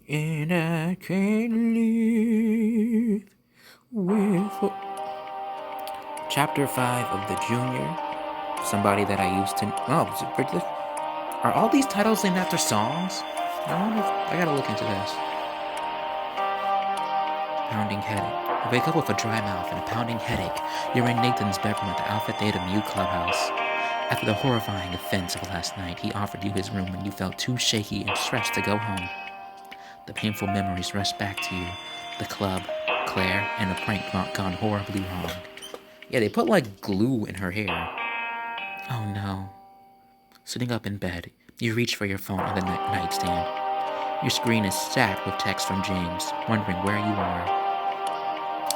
And I can't live with. Chapter 5 of the Junior. Somebody that I used to. Oh, are all these titles named after songs? I gotta look into this. Pounding headache. You wake up with a dry mouth and a pounding headache. You're in Nathan's bedroom at the Alpha Theta Mu clubhouse. After the horrifying offense of last night, he offered you his room when you felt too shaky and stressed to go home. The painful memories rush back to you. The club, Claire, and a prank gone horribly wrong. Yeah, they put like glue in her hair. Oh no. Sitting up in bed, you reach for your phone on the nightstand. Your screen is stacked with texts from James, wondering where you are.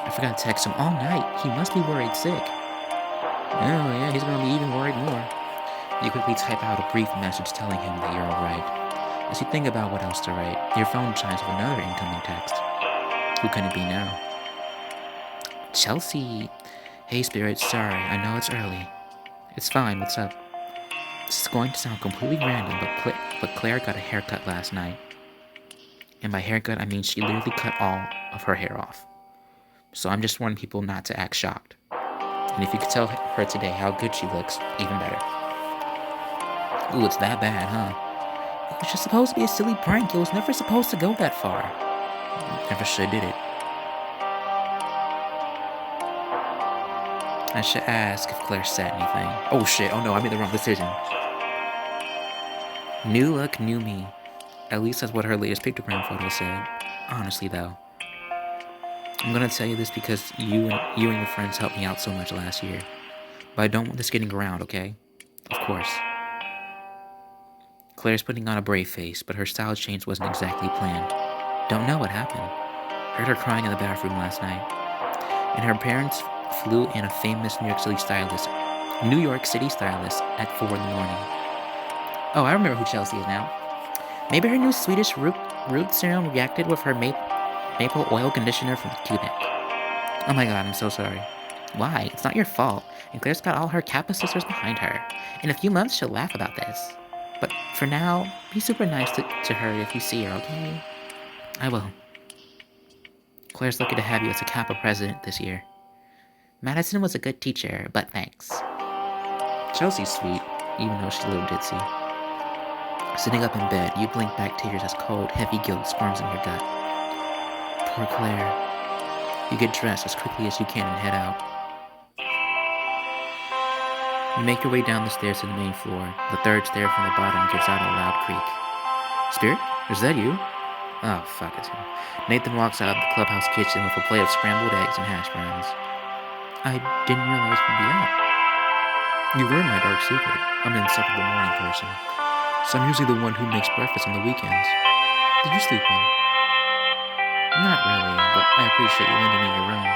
I forgot to text him all night. He must be worried sick. Oh yeah, he's gonna be even worried more. You quickly type out a brief message telling him that you're alright. As you think about what else to write, your phone chimes with another incoming text. Who can it be now? Chelsea. Hey Spirit, sorry, I know it's early. It's fine, what's up? This is going to sound completely random, but Claire got a haircut last night. And by haircut, I mean she literally cut all of her hair off. So I'm just warning people not to act shocked. And if you could tell her today how good she looks, even better. Ooh, it's that bad, huh? It was just supposed to be a silly prank. It was never supposed to go that far. Never should did it. I should ask if Claire said anything. Oh shit, oh no, I made the wrong decision. New look, new me. At least that's what her latest pictogram photo said. Honestly though. I'm gonna tell you this because you and your friends helped me out so much last year. But I don't want this getting around, okay? Of course. Claire's putting on a brave face, but her style change wasn't exactly planned. Don't know what happened. Heard her crying in the bathroom last night. And her parents flew in a famous New York City stylist at 4 in the morning. Oh, I remember who Chelsea is now. Maybe her new Swedish root serum reacted with her maple oil conditioner from Quebec. Oh my god, I'm so sorry. Why? It's not your fault. And Claire's got all her Kappa sisters behind her. In a few months, she'll laugh about this. But for now, be super nice to her if you see her, okay? I will. Claire's lucky to have you as a Kappa president this year. Madison was a good teacher, but thanks. Chelsea's sweet, even though she's a little ditzy. Sitting up in bed, you blink back tears as cold, heavy guilt squirms in your gut. Poor Claire. You get dressed as quickly as you can and head out. You make your way down the stairs to the main floor. The third stair from the bottom gives out a loud creak. Spirit? Is that you? Oh, fuck, it's him. Nathan walks out of the clubhouse kitchen with a plate of scrambled eggs and hash browns. I didn't realize we'd be out. You learned my dark secret. I'm an insufferable morning person. So I'm usually the one who makes breakfast on the weekends. Did you sleep well? Not really, but I appreciate you lending me your room.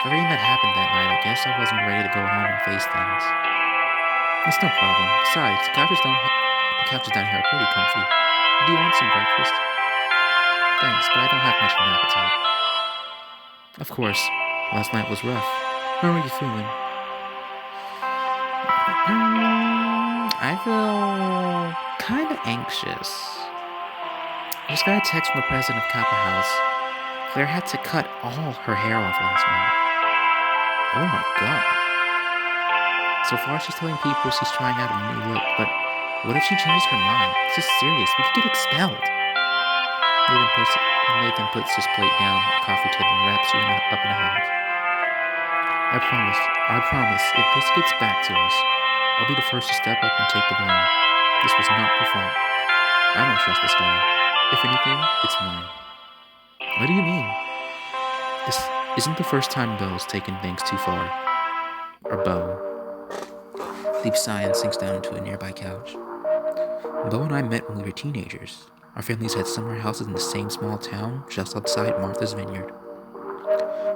For everything that happened that night, I guess I wasn't ready to go home and face things. It's no problem. Besides, the couches down here are pretty comfy. Do you want some breakfast? Thanks, but I don't have much of an appetite. Of course, last night was rough. How are you feeling? I feel kind of anxious. I just got a text from the president of Kappa House. Claire had to cut all her hair off last night. Oh my god. So far, she's telling people she's trying out a new look, but what if she changes her mind? This is serious. We could get expelled. Nathan puts his plate down on the coffee table and wraps you up in a hug. I promise, if this gets back to us, I'll be the first to step up and take the blame. This was not your fault. I don't trust this guy. If anything, it's mine. What do you mean? This isn't the first time Beau has taken things too far. Or Beau. Deep sigh and sinks down into a nearby couch. Beau and I met when we were teenagers. Our families had summer houses in the same small town just outside Martha's Vineyard.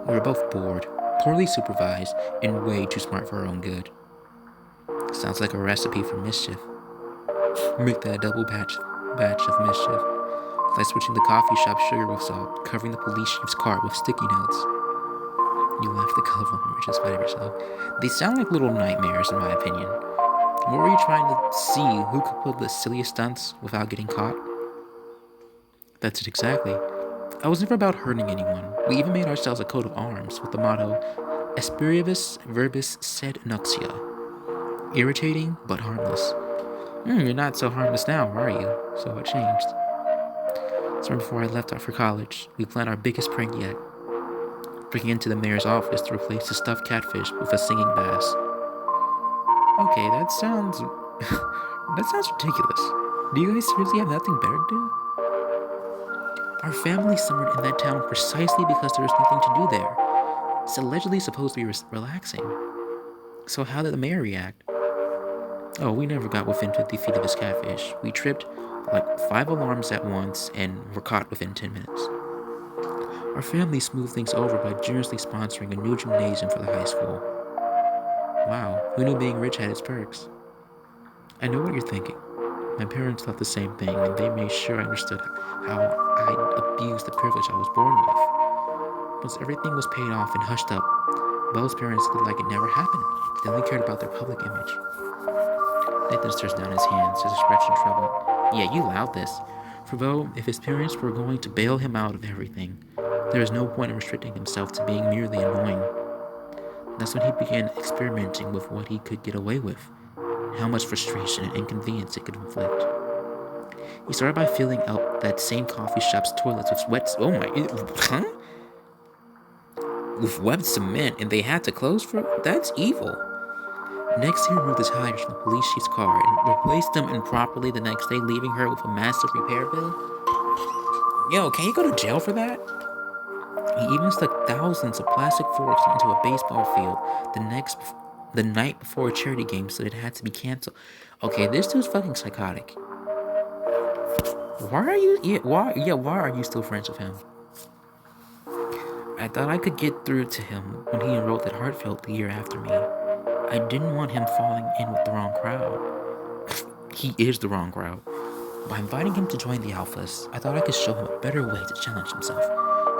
We were both bored, poorly supervised, and way too smart for our own good. Sounds like a recipe for mischief. Make that a double batch of mischief. Like switching the coffee shop sugar with salt, covering the police chief's car with sticky notes. You laugh the colorful memories in spite of yourself. They sound like little nightmares, in my opinion. What were you trying to see? Who could pull the silliest stunts without getting caught? That's it exactly. I was never about hurting anyone. We even made ourselves a coat of arms with the motto Aspiribus verbis sed nuxia. Irritating, but harmless. You're not so harmless now, are you? So what changed? So before I left out for college, we planned our biggest prank yet. Breaking into the mayor's office to replace the stuffed catfish with a singing bass. Okay, that sounds... that sounds ridiculous. Do you guys seriously have nothing better to do? Our family summered in that town precisely because there was nothing to do there. It's allegedly supposed to be relaxing. So how did the mayor react? Oh, we never got within 50 feet of his catfish. We tripped like 5 alarms at once and were caught within 10 minutes. Our family smoothed things over by generously sponsoring a new gymnasium for the high school. Wow, who knew being rich had its perks? I know what you're thinking. My parents thought the same thing, and they made sure I understood how I'd abused the privilege I was born with. Once everything was paid off and hushed up, Belle's parents looked like it never happened. They only cared about their public image. Nathan stares down his hands, his expression troubled. Yeah, you allowed this. For Beau, if his parents were going to bail him out of everything, there was no point in restricting himself to being merely annoying. That's when he began experimenting with what he could get away with, and how much frustration and inconvenience it could inflict. He started by filling out that same coffee shop's toilets with with wet cement, and they had to close for it? That's evil. Next, he removed the tires from the police chief's car and replaced them improperly the next day, leaving her with a massive repair bill. Yo, can you go to jail for that? He even stuck thousands of plastic forks into a baseball field the night before a charity game, so it had to be canceled. Okay, this dude's fucking psychotic. Why are you still friends with him? I thought I could get through to him when he enrolled at Hartfield the year after me. I didn't want him falling in with the wrong crowd. He is the wrong crowd. By inviting him to join the Alphas, I thought I could show him a better way to challenge himself,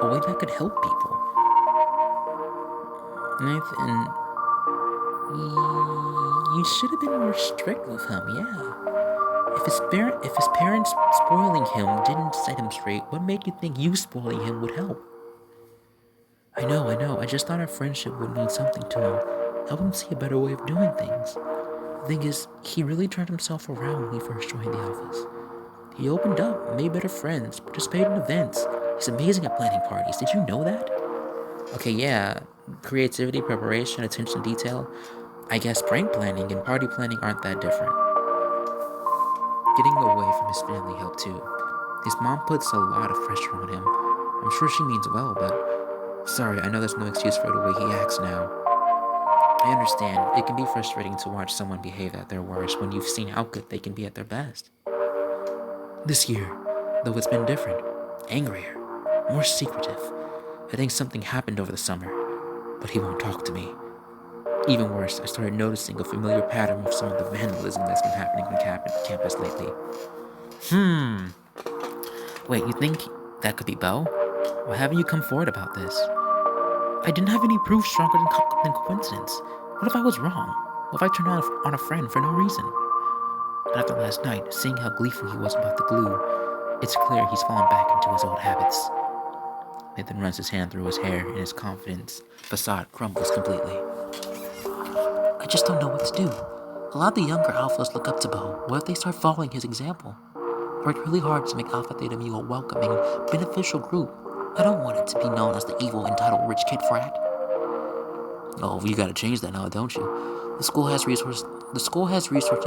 a way that could help people. Nathan, you should have been more strict with him, yeah. If his parents spoiling him didn't set him straight, what made you think you spoiling him would help? I know. I just thought our friendship would mean something to him. Help him see a better way of doing things. The thing is, he really turned himself around when he first joined the Alphas. He opened up, made better friends, participated in events. He's amazing at planning parties. Did you know that? Okay, yeah. Creativity, preparation, attention to detail. I guess prank planning and party planning aren't that different. Getting away from his family helped too. His mom puts a lot of pressure on him. I'm sure she means well, but sorry, I know there's no excuse for the way he acts now. I understand, it can be frustrating to watch someone behave at their worst when you've seen how good they can be at their best. This year, though, it's been different. Angrier, more secretive. I think something happened over the summer, but he won't talk to me. Even worse, I started noticing a familiar pattern with some of the vandalism that's been happening on campus lately. Wait, you think that could be Beau? Why haven't you come forward about this? I didn't have any proof stronger than coincidence. What if I was wrong? What if I turned on a friend for no reason? And after last night, seeing how gleeful he was about the glue, it's clear he's fallen back into his old habits. Nathan runs his hand through his hair and his confidence facade crumbles completely. I just don't know what to do. A lot of the younger alphas look up to Beau. What if they start following his example? I worked really hard to make Alpha Theta Mu a welcoming, beneficial group. I don't want it to be known as the evil, entitled rich kid frat. Oh, you gotta change that now, don't you? The school has resources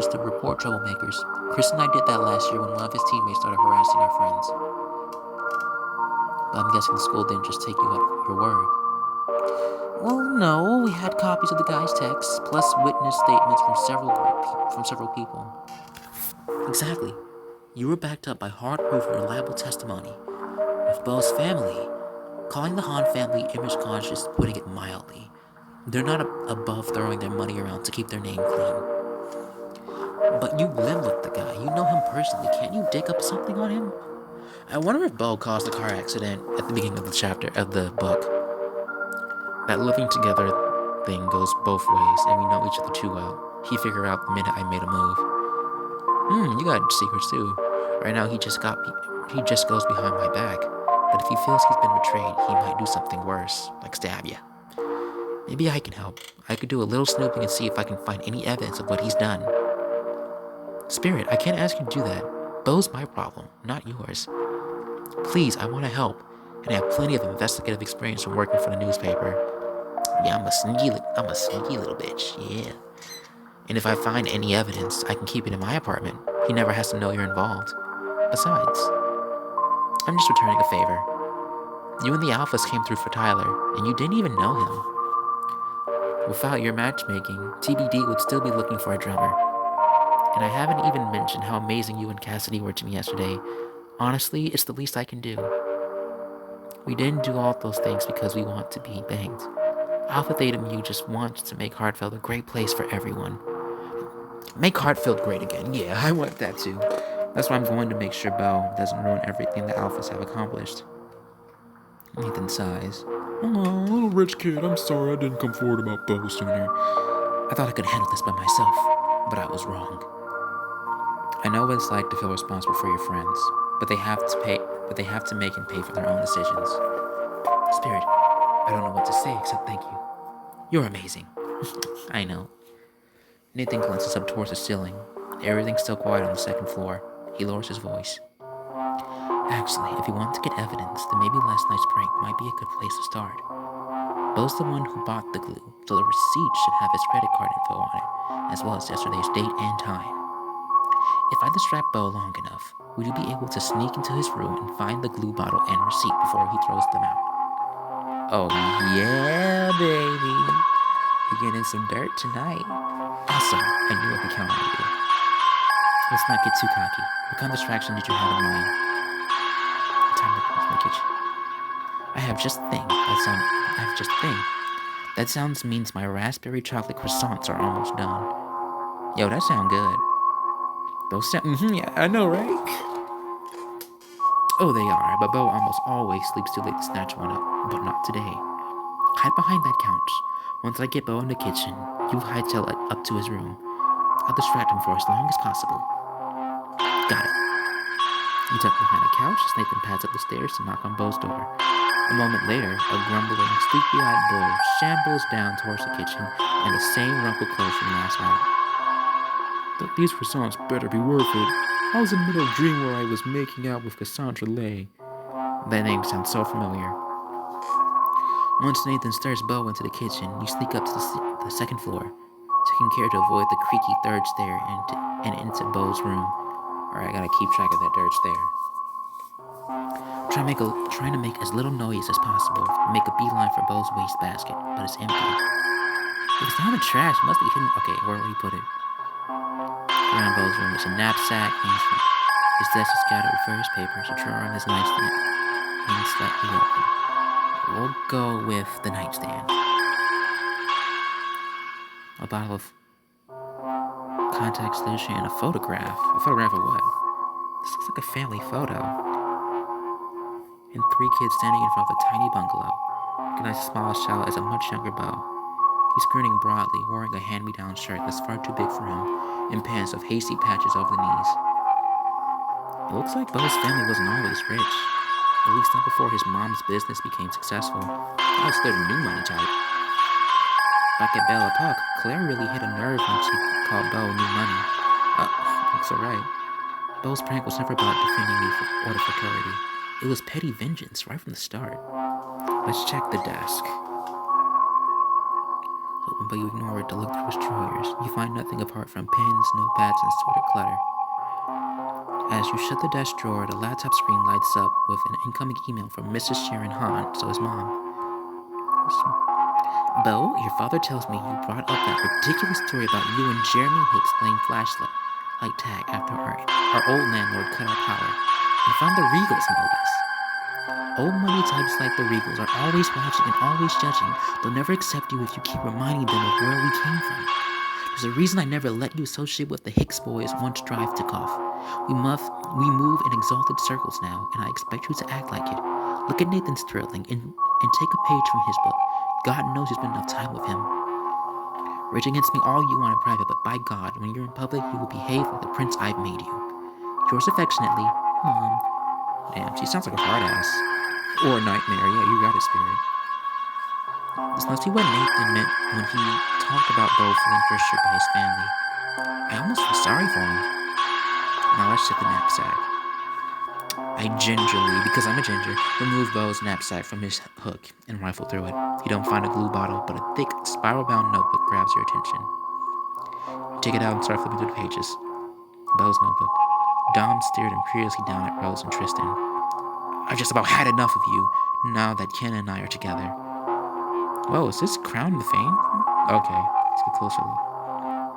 to report troublemakers. Chris and I did that last year when one of his teammates started harassing our friends. But I'm guessing the school didn't just take you at your word. Well, no, we had copies of the guy's texts, plus witness statements from several people. Exactly. You were backed up by hard-proof and reliable testimony. With Beau's family, calling the Han family image-conscious, putting it mildly. They're not above throwing their money around to keep their name clean. But you live with the guy. You know him personally. Can't you dig up something on him? I wonder if Beau caused the car accident at the beginning of the chapter of the book. That living together thing goes both ways, and we know each other too well. He figured out the minute I made a move. You got secrets too. Right now, he just got he just goes behind my back. But if he feels he's been betrayed, he might do something worse, like stab you. Maybe I can help. I could do a little snooping and see if I can find any evidence of what he's done. Spirit, I can't ask you to do that. Bo's my problem, not yours. Please, I want to help, and I have plenty of investigative experience from working for the newspaper. Yeah, I'm a sneaky little bitch, yeah. And if I find any evidence, I can keep it in my apartment. He never has to know you're involved. Besides, I'm just returning a favor. You and the Alphas came through for Tyler, and you didn't even know him. Without your matchmaking, TBD would still be looking for a drummer. And I haven't even mentioned how amazing you and Cassidy were to me yesterday. Honestly, it's the least I can do. We didn't do all those things because we want to be banged. Alpha Theta Mu just wants to make Hartfeld a great place for everyone. Make Hartfeld great again. Yeah, I want that too. That's why I'm going to make sure Bo doesn't ruin everything the Alphas have accomplished. Nathan sighs. Oh, little rich kid, I'm sorry I didn't come forward about Bo sooner. I thought I could handle this by myself, but I was wrong. I know what it's like to feel responsible for your friends, but they have to make and pay for their own decisions. Spirit, I don't know what to say except thank you. You're amazing. I know. Nathan glances up towards the ceiling. Everything's still quiet on the second floor. He lowers his voice. Actually, if you want to get evidence, then maybe last night's prank might be a good place to start. Bo's the one who bought the glue, so the receipt should have his credit card info on it, as well as yesterday's date and time. If I distract Bo long enough, would you be able to sneak into his room and find the glue bottle and receipt before he throws them out? Oh yeah, baby. You're getting some dirt tonight. Awesome, I knew I could count on you. Let's not get too cocky. What kind of distraction did you have in mind? Time to come to the kitchen. I have just thing. That sounds means my raspberry chocolate croissants are almost done. Yo, that sound good. Those sound, yeah, I know, right? Oh, they are, but Bo almost always sleeps too late to snatch one up, but not today. Hide behind that couch. Once I get Bo in the kitchen, you hightail it up to his room. I'll distract him for as long as possible. Got it. You tuck behind the couch as Nathan pads up the stairs to knock on Bo's door. A moment later, a grumbling, sleepy-eyed Bo shambles down towards the kitchen in the same rumpled clothes from last night. These croissants better be worth it. I was in the middle of a dream where I was making out with Cassandra Lay. That name sounds so familiar. Once Nathan stirs Bo into the kitchen, you sneak up to the second floor, taking care to avoid the creaky third stair and into Bo's room. Alright, I gotta keep track of that third stair. Trying to make as little noise as possible. Make a beeline for Bo's wastebasket, but it's empty. If it's down the trash, it must be hidden. Okay, where will he put it? Around Bo's room, there's a knapsack, his desk is scattered with various papers, a drawer on his nightstand, and slightly open. We'll go with the nightstand. A bottle of contact solution and a photograph. A photograph of what? This looks like a family photo. And 3 kids standing in front of a tiny bungalow. Recognize the smallest child as a much younger Bo. He's grinning broadly, wearing a hand-me-down shirt that's far too big for him, and pants with hasty patches over the knees. It looks like Bo's family wasn't always rich. At least not before his mom's business became successful. That was their new money type. Back at Bella Park, Claire really hit a nerve when she called Bo new money. Looks alright. Bo's prank was never about defending me or the fraternity. It was petty vengeance right from the start. Let's check the desk. Open, but you ignore it to look through his drawers. You find nothing apart from pens, notepads, and assorted clutter. As you shut the desk drawer, the laptop screen lights up with an incoming email from Mrs. Sharon Hahn, so his mom. Bo, your father tells me you brought up that ridiculous story about you and Jeremy Hicks playing flashlight tag after our old landlord cut our power. And found the Regals, no less. Old money types like the Regals are always watching and always judging. They'll never accept you if you keep reminding them of where we came from. There's a reason I never let you associate with the Hicks boys once Drive took off. We move in exalted circles now, and I expect you to act like it. Look at Nathan's thrilling and take a page from his book. God knows you spent enough time with him. Rage against me all you want in private, but by God, when you're in public, you will behave like the prince I've made you. Yours affectionately, Mom. Damn, she sounds like a hard ass. Or a nightmare. Yeah, you got it, Spirit. This must be what Nathan meant when he talked about Bo feeling pressured by his family. I almost feel sorry for him. Now let's check the knapsack. I gingerly, because I'm a ginger, remove Bo's knapsack from his hook and rifle through it. You don't find a glue bottle, but a thick, spiral-bound notebook grabs your attention. Take it out and start flipping through the pages. Bo's notebook. Dom stared imperiously down at Rose and Tristan. I've just about had enough of you, now that Ken and I are together. Whoa, is this Crown the Fame? Okay, let's get closer look.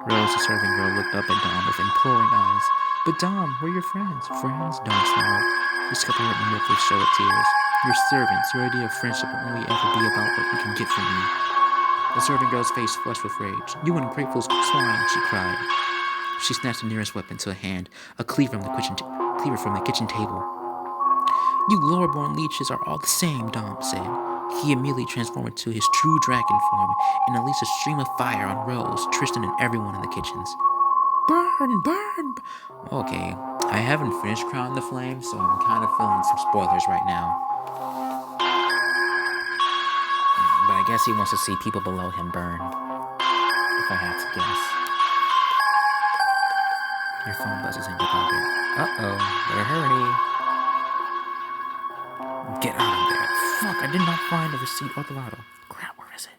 Rose, the serving girl, looked up at Dom with imploring eyes. But Dom, we're your friends. Friends? Dom snarled. He scuffed her in with a show of tears. Your servants, your idea of friendship will only ever be about what you can get from me. The serving girl's face flushed with rage. You ungrateful swine, she cried. She snatched the nearest weapon to a hand, a cleaver from the kitchen table. You lower-born leeches are all the same, Dom said. He immediately transformed into his true dragon form and unleashed a stream of fire on Rose, Tristan, and everyone in the kitchens. Burn, burn! Okay, I haven't finished Crown the Flame, so I'm kind of feeling some spoilers right now. But I guess he wants to see people below him burn, if I had to guess. Your phone buzzes in your pocket. Uh-oh, better hurry. Get out of there. Fuck, I did not find the receipt or the lotto. Crap, where is it?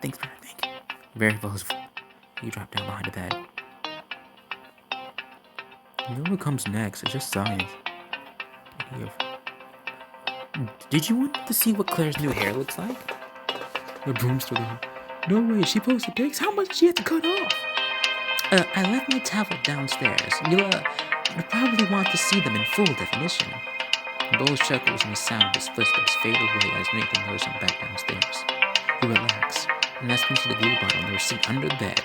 Thanks for everything. Very boastful. You drop down behind the bed. You know what comes next? It's just science. Did you want to see what Claire's new hair looks like? The broomstick. No way, she posted pics? How much did she have to cut off? I left my tablet downstairs. You'll probably want to see them in full definition. Bo's chuckles and the sound of his footsteps fade away as Nathan lures him back downstairs. You relax, and that's into the glue bottle and the receipt under the bed.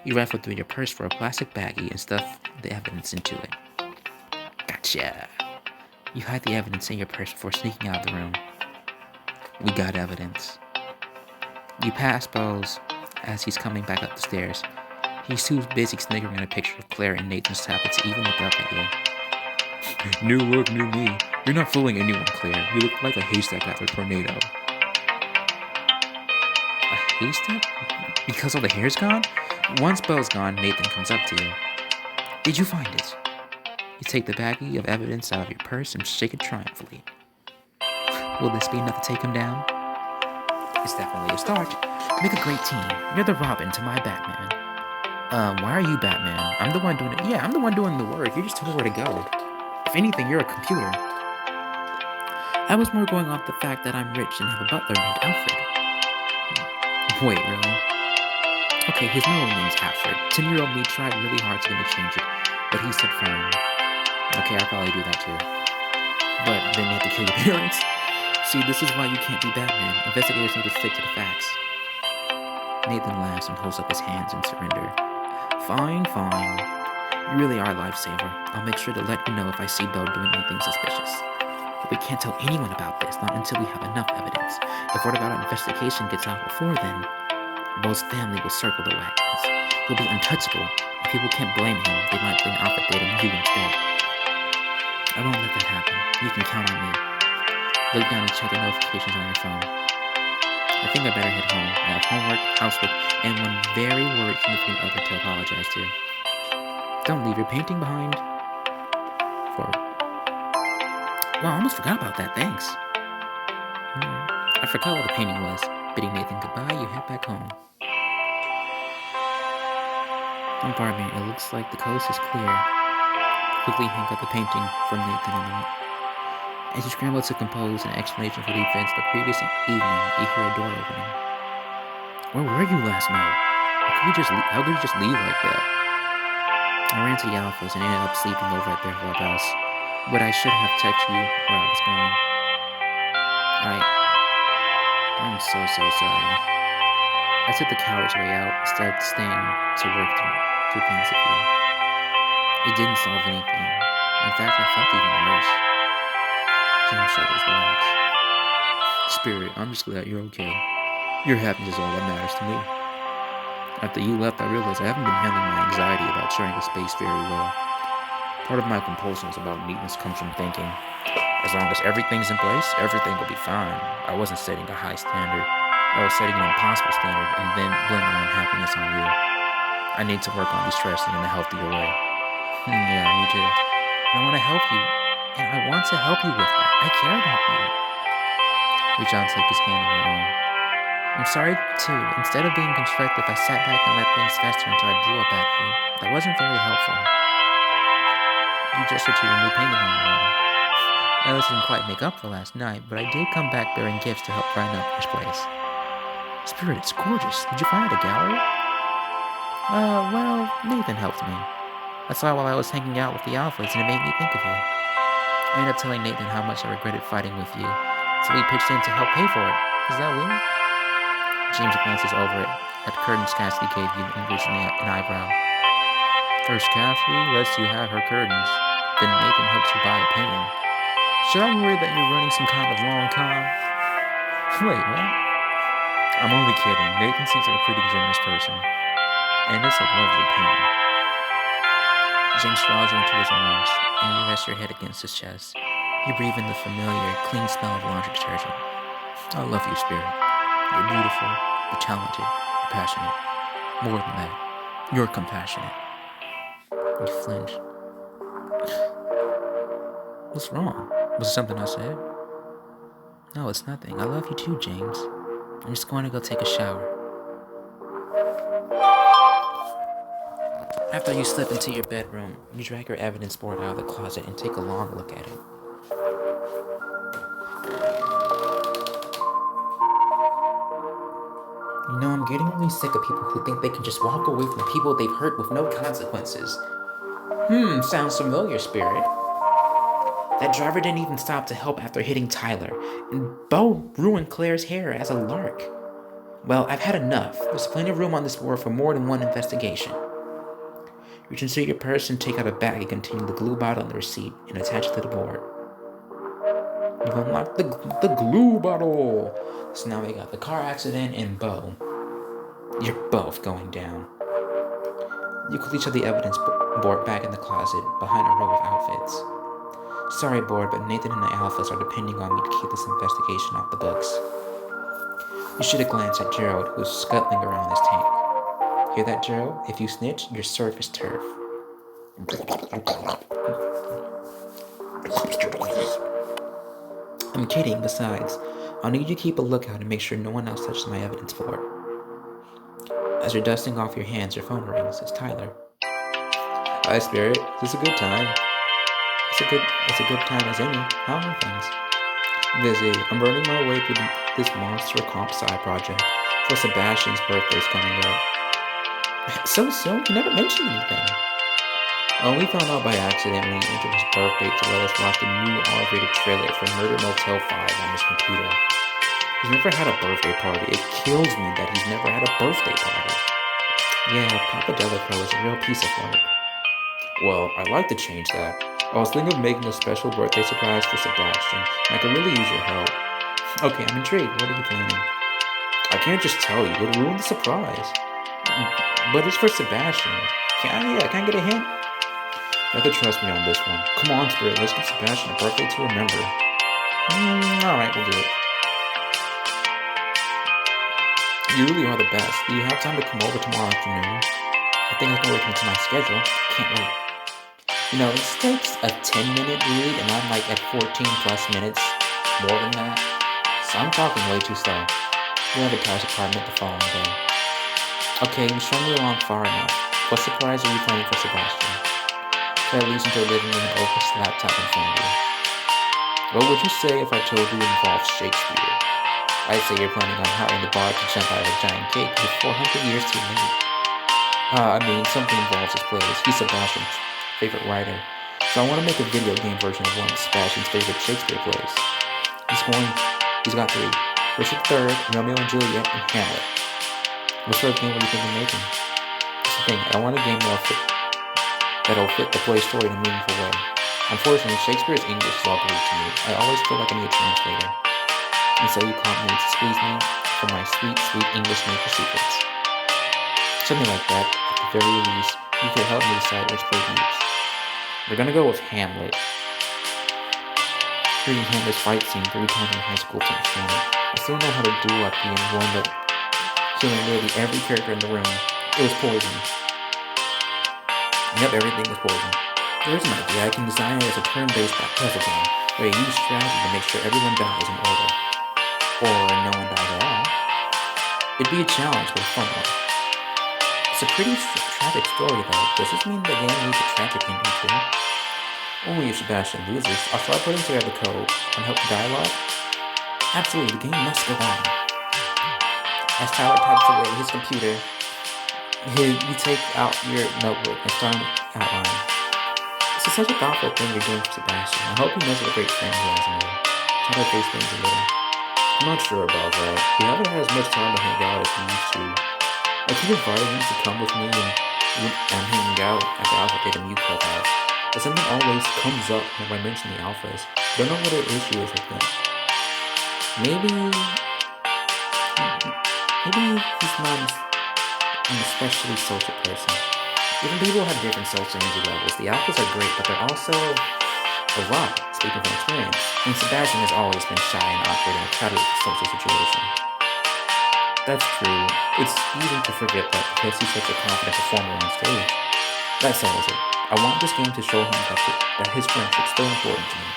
You rifle through your purse for a plastic baggie and stuff the evidence into it. Gotcha. You hide the evidence in your purse before sneaking out of the room. We got evidence. You pass Bo's as he's coming back up the stairs. He's too busy sniggering at a picture of Claire and Nathan's tablet to even look up at you. New look, new me. You're not fooling anyone, Claire. You look like a haystack after a tornado. A haystack? Because all the hair's gone? Once Bo's gone, Nathan comes up to you. Did you find it? You take the baggie of evidence out of your purse and shake it triumphantly. Will this be enough to take him down? It's definitely a start. Make a great team. You're the Robin to my Batman. Why are you Batman? I'm the one doing it. Yeah, I'm the one doing the work. You just told me where to go. If anything, you're a computer. I was more going off the fact that I'm rich and have a butler named Alfred. Wait, really? Okay, his real name's Alfred. 10-year-old me tried really hard to get him to change it, but he stood firm. Okay, I'll probably do that too. But then you have to kill your parents? See, this is why you can't be Batman. Investigators need to stick to the facts. Nathan laughs and holds up his hands in surrender. Fine, fine. You really are a lifesaver. I'll make sure to let you know if I see Bo doing anything suspicious. But we can't tell anyone about this, not until we have enough evidence. If word about our investigation gets out before then, Bo's family will circle the wagons. He'll be untouchable. If people can't blame him, they might blame Alfred Date on you instead. I won't let that happen. You can count on me. Look down and check the notifications on your phone. I think I better head home. I have homework, housework, and one very worried significant other to apologize to. Don't leave your painting behind. Forward. Wow, I almost forgot about that. Thanks. I forgot what the painting was. Bidding Nathan goodbye, you head back home. Don't bother me. It looks like the coast is clear. Quickly hang up the painting from Nathan on the wall. As you scramble to compose an explanation for the events the previous evening, you hear a door opening. Where were you last night? How could you just leave like that? I ran to the Alphas and ended up sleeping over at their clubhouse. But I should have texted you where I was going. I'm so sorry. I took the coward's way out instead of staying to work through things with you. It didn't solve anything. In fact, I felt even worse. Jim shoulders, relax. Spirit, I'm just glad you're okay. Your happiness is all that matters to me. After you left, I realized I haven't been handling my anxiety about sharing the space very well. Part of my compulsions about neatness comes from thinking, as long as everything's in place, everything will be fine. I wasn't setting a high standard. I was setting an impossible standard and then blaming unhappiness on you. I need to work on de-stressing in a healthier way. Yeah, me too. I want to help you, and I want to help you with that. I care about you. Reach out and take his hand in your own. I'm sorry, too. Instead of being constructive, I sat back and let things fester until I blew up at you. That wasn't very helpful. You gestured to your new painting on the wall. I didn't quite make up for last night, but I did come back bearing gifts to help brighten up this place. Spirit, it's gorgeous. Did you find it at a gallery? Well, Nathan helped me. I saw it while I was hanging out with the Alphas, and it made me think of you. I ended up telling Nathan how much I regretted fighting with you, so he pitched in to help pay for it. Is that weird? James glances over it at curtains Cassidy gave you and raises an eyebrow. First Cassidy lets you have her curtains, then Nathan helps you buy a painting. Should I worry that you're running some kind of long con? Wait, what? I'm only kidding. Nathan seems like a pretty generous person. And it's a lovely painting. James draws you into his arms, and you rest your head against his chest. You breathe in the familiar, clean smell of laundry detergent. I love you, Spirit. You're beautiful, you're talented, you're passionate. More than that, you're compassionate. You flinch. What's wrong? Was it something I said? No, it's nothing. I love you too, James. I'm just going to go take a shower. After you slip into your bedroom, you drag your evidence board out of the closet and take a long look at it. You know, I'm getting really sick of people who think they can just walk away from people they've hurt with no consequences. Sounds familiar, Spirit. That driver didn't even stop to help after hitting Tyler, and Bo ruined Claire's hair as a lark. Well, I've had enough. There's plenty of room on this board for more than one investigation. Reach into your purse and take out a bag containing the glue bottle on the receipt and attach it to the board. You've unlocked the glue bottle! So now we got the car accident and Bo. You're both going down. You quickly shove the evidence board back in the closet behind a row of outfits. Sorry, board, but Nathan and the Alphas are depending on me to keep this investigation off the books. You should have glanced at Gerald, who's scuttling around this tank. Hear that, Gerald? If you snitch, your surface turf. I'm kidding, besides. I'll need you to keep a lookout and make sure no one else touches my evidence board. As you're dusting off your hands, your phone rings. It's Tyler. Hi, Spirit. Is this a good time? It's a good time as any. How are things? Busy. I'm burning my way through this monster comp sci project for Sebastian's birthday's coming up. So soon? You never mentioned anything. I only found out by accident when he entered his birthday to let us watch the new R-rated trailer for Murder Motel 5 on his computer. He's never had a birthday party. It kills me that he's never had a birthday party. Yeah, Papa Delacour is a real piece of work. Well, I'd like to change that. I was thinking of making a special birthday surprise for Sebastian. I could really use your help. Okay, I'm intrigued. What are you planning? I can't just tell you. It'll ruin the surprise. But it's for Sebastian. Can I get a hint? You have to trust me on this one. Come on, Spirit. Let's give Sebastian a birthday to remember. Alright, we'll do it. You really are the best. Do you have time to come over tomorrow afternoon? I think I can work into my schedule. Can't wait. You know, this takes a 10-minute read, and I'm like at 14 plus minutes. More than that. So I'm talking way too slow. We'll have a task department the following day. Okay, you've shown me along far enough. What surprise are you planning for Sebastian? Claire leads into her living room and opens the laptop in front of you. What would you say if I told you it involves Shakespeare? I'd say you're planning on hiring the bar to jump out of a giant cake with 400 years too late. Something involves his plays. He's Sebastian's favorite writer. So I want to make a video game version of one of Sebastian's favorite Shakespeare plays. He's got 3. Richard III, Romeo and Juliet, and Hamlet. What sort of game are you thinking of making? That's the thing, I want a game that'll fit the play story in a meaningful way. Unfortunately, Shakespeare's English is all Greek to me. I always feel like I need a translator. And so you caught me to squeeze me for my sweet, sweet English nature secrets. Something like that. At the very least, you could help me decide which play to use. We're gonna go with Hamlet. Reading Hamlet's fight scene 3 times in high school to understand it. I still know how to duel at the end, wound up killing literally every character in the room. It was poison. Yep, everything was poison. There's an idea. I can design it as a turn-based puzzle game, where you use strategy to make sure everyone dies in order. Or no one dies at all. It'd be a challenge, but a fun one. It's a pretty tragic story, though. Does this mean the game needs a tragic ending, too? Only if Sebastian loses. I'll start putting together the code and help the dialogue. Absolutely, the game must go on. As Tyler types away his computer, you take out your notebook and start outlining. This is such a thoughtful thing you're doing for Sebastian. I hope he knows what a great friend he has in you. Tyler faced things a little. I'm not sure about that. We haven't had as much time to hang out as we used to. I keep inviting him to come with me and hanging out at the Alpha Theta Mu clubhouse. But something always comes up when I mention the alphas. Don't know what the issue is with them. Maybe he's not an especially social person. Different people have different social energy levels. The alphas are great, but they're also a lot, speaking from experience. And Sebastian has always been shy and awkward in a crowded social situation. That's true. It's easy to forget that because he's such a confident performer on stage. That settles it. I want this game to show him that his friendship's still important to me.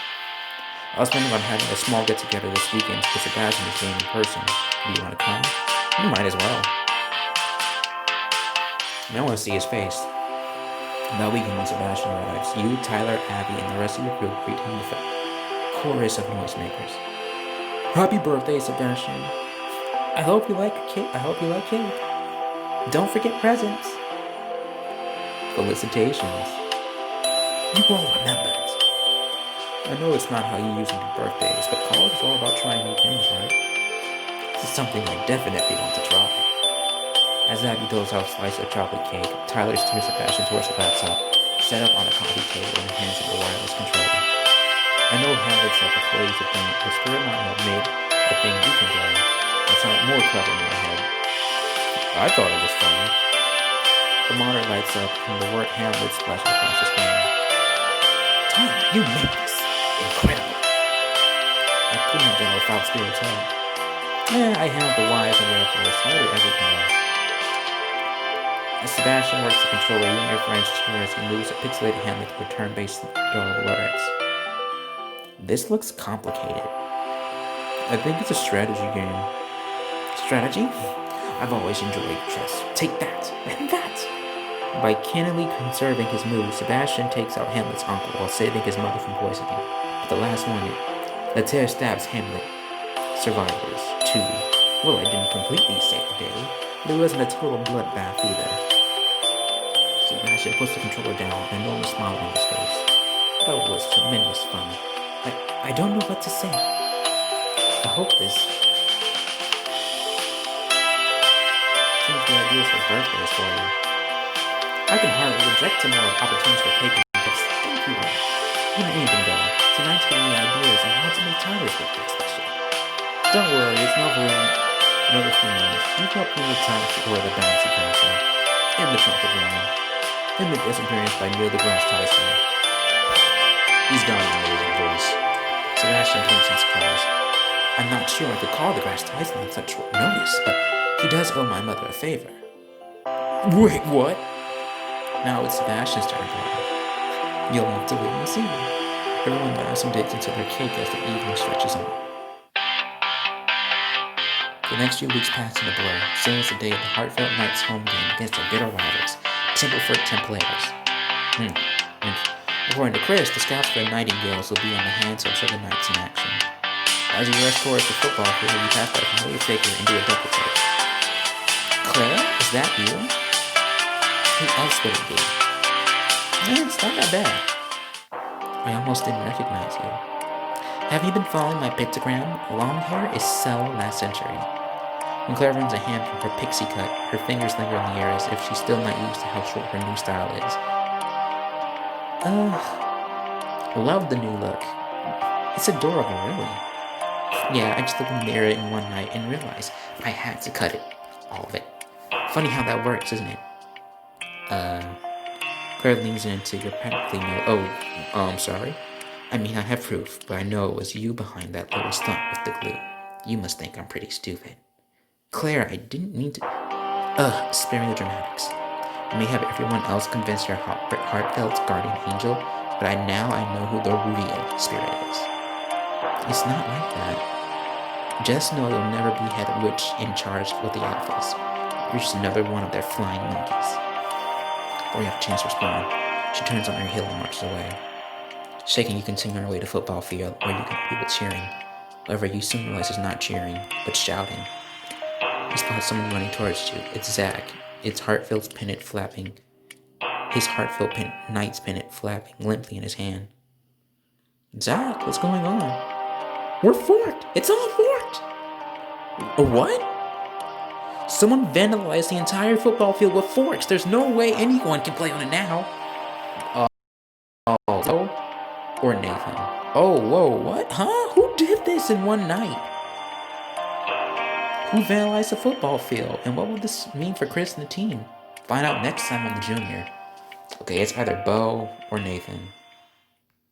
I was planning on having a small get-together this weekend with Sebastian this game in person. Do you want to come? You might as well. I want to see his face. That weekend when Sebastian arrives, you, Tyler, Abby, and the rest of your group greet him with a chorus of noisemakers. Happy birthday, Sebastian. I hope you like cake. Don't forget presents. Felicitations. You won't remember it. I know it's not how you usually do birthdays, but college is all about trying new things, right? This is something I definitely want to try. As Abby throws out a slice of chocolate cake, Tyler steers Sebastian towards the laptop, set up on a coffee table and hands him a wireless controller. I know Hamlet's like a crazy thing, but Spirit might have made a thing you can play. That sounded more clever in my head. I thought it was funny. The monitor lights up and the word Hamlet splashes across the screen. Tyler, you made this. Incredible. I couldn't have done it without Spirit's help. I handled the whys and wherefores. Tyler did everything else. As Sebastian works the controller, you and your friends cheer as he moves a pixelated Hamlet to a turn-based lyrics. This looks complicated. I think it's a strategy game. Strategy? I've always enjoyed chess. Take that, and that. By cannily conserving his moves, Sebastian takes out Hamlet's uncle while saving his mother from poisoning. At the last moment, Letaire stabs Hamlet. Survivors. 2. Well, I didn't completely save the day, but it wasn't a total bloodbath either. Sebastian puts the controller down, an enormous smile on his face. That was tremendous fun. I don't know what to say. I hope this change the ideas for birthdays for you. I can hardly reject some more opportunities for cake and gifts. Thank you. Not anything though. Tonight's giving me ideas on how to make Tyler's birthday special. Don't worry, it's not for another few minutes. You've helped me with time to explore the bouncy castle, and the trumpet room, and the disappearance by Neil deGrasse Tyson. He's got an amazing voice. Sebastian blinks in surprise. I'm not sure I could call deGrasse Tyson on such short notice, but he does owe my mother a favor. Wait, what? Now it's Sebastian's turn to laugh. You'll have to wait and see. Everyone laughs and digs into their cake as the evening stretches on. The next few weeks pass in a blur, soon as the day of the heartfelt Knights home game against their bitter rivals, Templeford Templars. According to Chris, the scouts for the Nightingales will be on the hands of the Knights in action. As you rush towards the football field, you pass by a familiar figure and do a double take. Claire, is that you? Who else would it be? It's not that bad. I almost didn't recognize you. Have you been following my pictogram? Long hair is so last century. When Claire runs a hand through her pixie cut, her fingers linger in the air as if she's still not used to how short her new style is. Love the new look. It's adorable, really. Yeah, I just looked in the mirror in one night and realized I had to cut it. All of it. Funny how that works, isn't it? Claire leans in until you practically know. Oh, sorry. I mean, I have proof, but I know it was you behind that little stunt with the glue. You must think I'm pretty stupid. Claire, I didn't mean to. Sparing the dramatics. I may have everyone else convinced your heartfelt guardian angel, but I know who the real spirit is. It's not like that. Just know you'll never be head witch in charge with the alphas. You're just another one of their flying monkeys. Before you have a chance to respond, she turns on her heel and marches away. Shaking, you continue on your way to the football field, where you can hear people cheering. However, you soon realize it's not cheering, but shouting. You spot someone running towards you. It's Zach. His heart-filled knight's pennant flapping limply in his hand. Zach, what's going on? We're forked! It's all forked! What? Someone vandalized the entire football field with forks. There's no way anyone can play on it now. Or Nathan. Oh, whoa, what? Huh? Who did this in one night? Who vandalized the football field? And what will this mean for Chris and the team? Find out next time on the Junior. Okay, it's either Bo or Nathan.